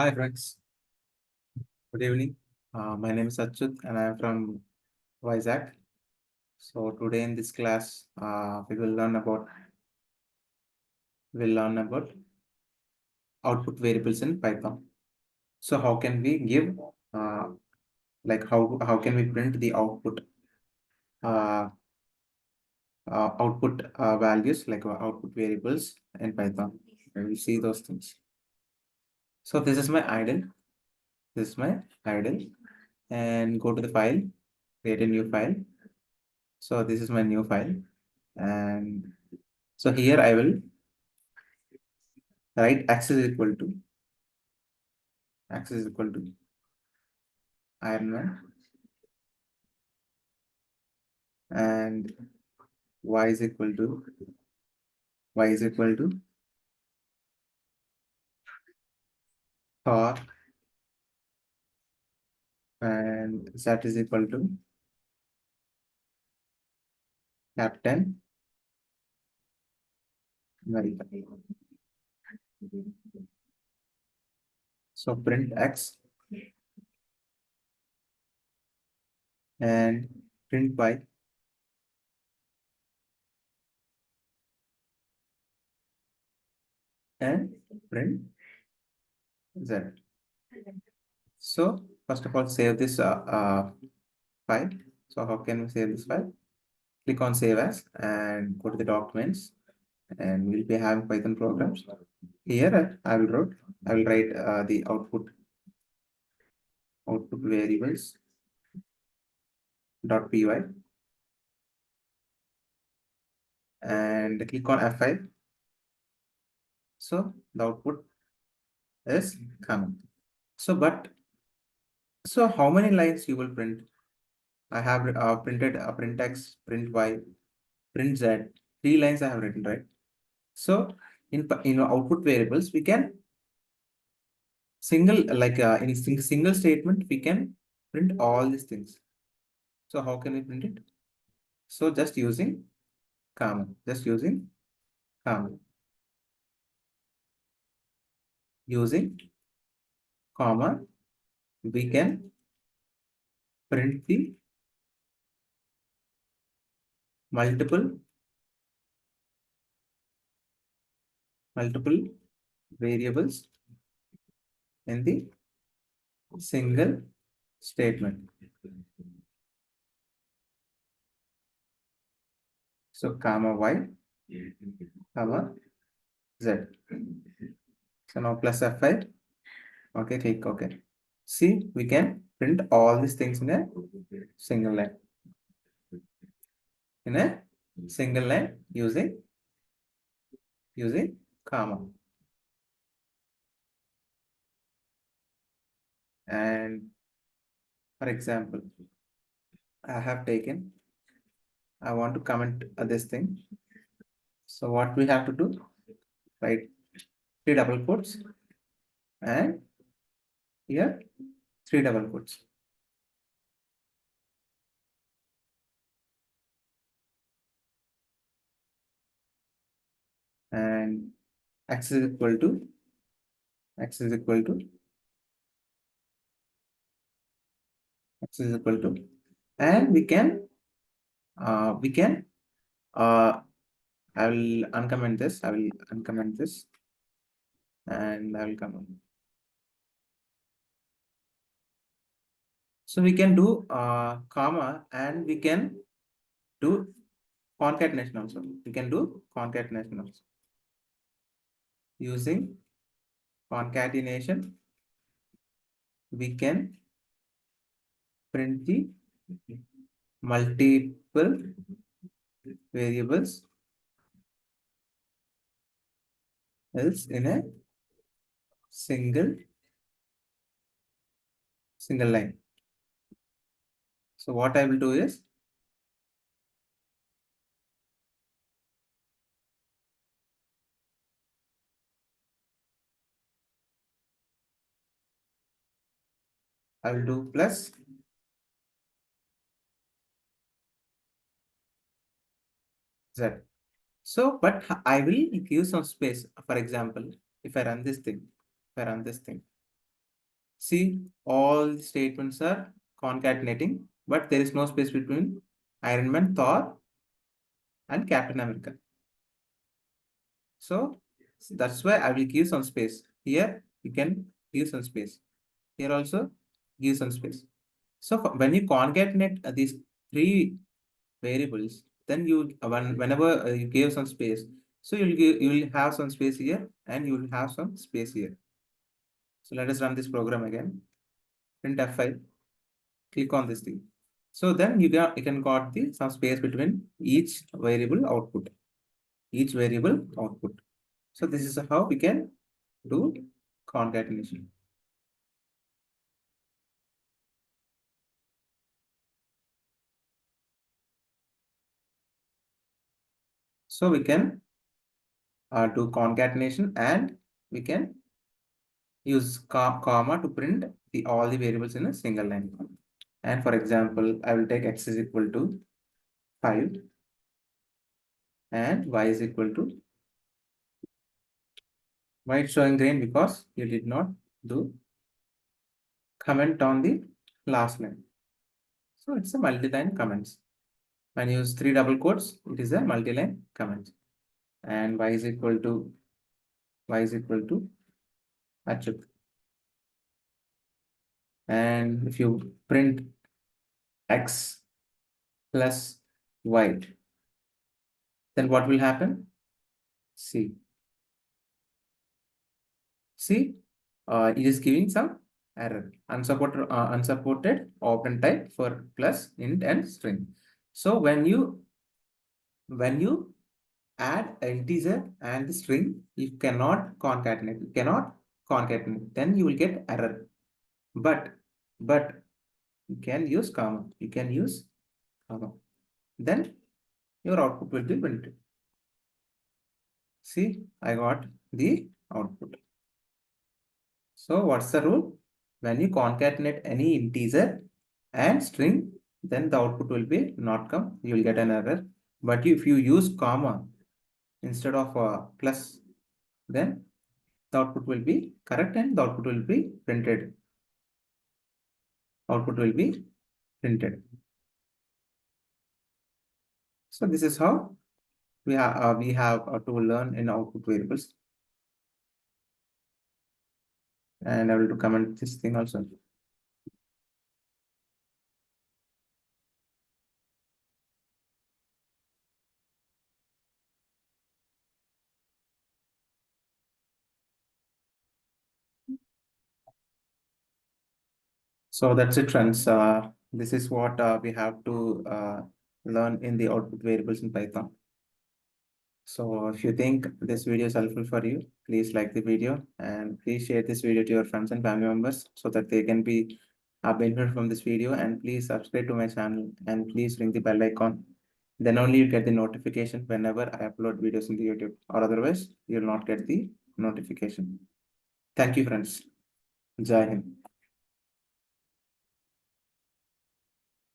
Hi friends, good evening. My name is Achyut and I am from Vizag. So today in this class, we will learn about output variables in Python. So how can we give uh, how can we print the uh, output values output variables in Python? And we'll see those things. So this is my idle. This is my idle, and go to the file, create a new file. So this is my new file, and so here I will write x is equal to Iron Man, and y is equal to y is equal to Thor, and z is equal to Captain America. So print x and print y and print z. So first of all, save this file. So how can we save this file? Click on save as and go to the documents, and we'll be having Python programs. Here I will write the output variables .py and click on F5. So the output is coming. So how many lines you will print? I have printed print x, print y, print z. 3 lines I have written, right? So in output variables we can single statement we can print all these things. So how can we print it? So just using comma, using comma, we can print the multiple variables in the single statement. So comma y, comma z. So now plus F5. Okay, click OK. See, we can print all these things in a single line. Using comma. And for example, I want to comment this thing. So what we have to do? Write 3 double quotes and here 3 double quotes. And x is equal to and we can I will uncomment this and I will comment. So we can do comma and we can do concatenation also. Using concatenation, we can print the multiple variables else in a single line. So what I will do is I will do plus z. So, but I will give some space. For example, if I run this thing, See, all the statements are concatenating, but there is no space between Iron Man, Thor, and Captain America. So that's why I will give some space. Here you can give some space. Here also give some space. So when you concatenate these three variables, then whenever you give some space, so you will have some space here and you will have some space here. So let us run this program again. Print F5. Click on this thing. So then you can got the some space between each variable output. Each variable output. So this is how we can do concatenation. So we can do concatenation and we can use comma to print all the variables in a single line. And for example, I will take x is equal to 5 and y is equal to, why it's showing green? Because you did not do comment on the last line. So it's a multi-line comments. When you use 3 double quotes, it is a multi-line comment. And y is equal to Achuk. And if you print x plus y, then what will happen? See, it is giving some error. Unsupported open type for plus, int, and string. So when you add integer and the string, you cannot concatenate. Then you will get error. But you can use comma. Then your output will be printed. See, I got the output. So what's the rule? When you concatenate any integer and string, then the output will be not come. You will get an error. But if you use comma instead of plus, then the output will be correct and the output will be printed. So this is how we have to learn in output variables. And I will comment this thing also. So that's it, friends. This is what we have to learn in the output variables in Python. So if you think this video is helpful for you, please like the video and please share this video to your friends and family members so that they can be benefited from this video. And please subscribe to my channel and please ring the bell icon. Then only you get the notification whenever I upload videos in the YouTube, or otherwise you will not get the notification. Thank you, friends. Jai Hind.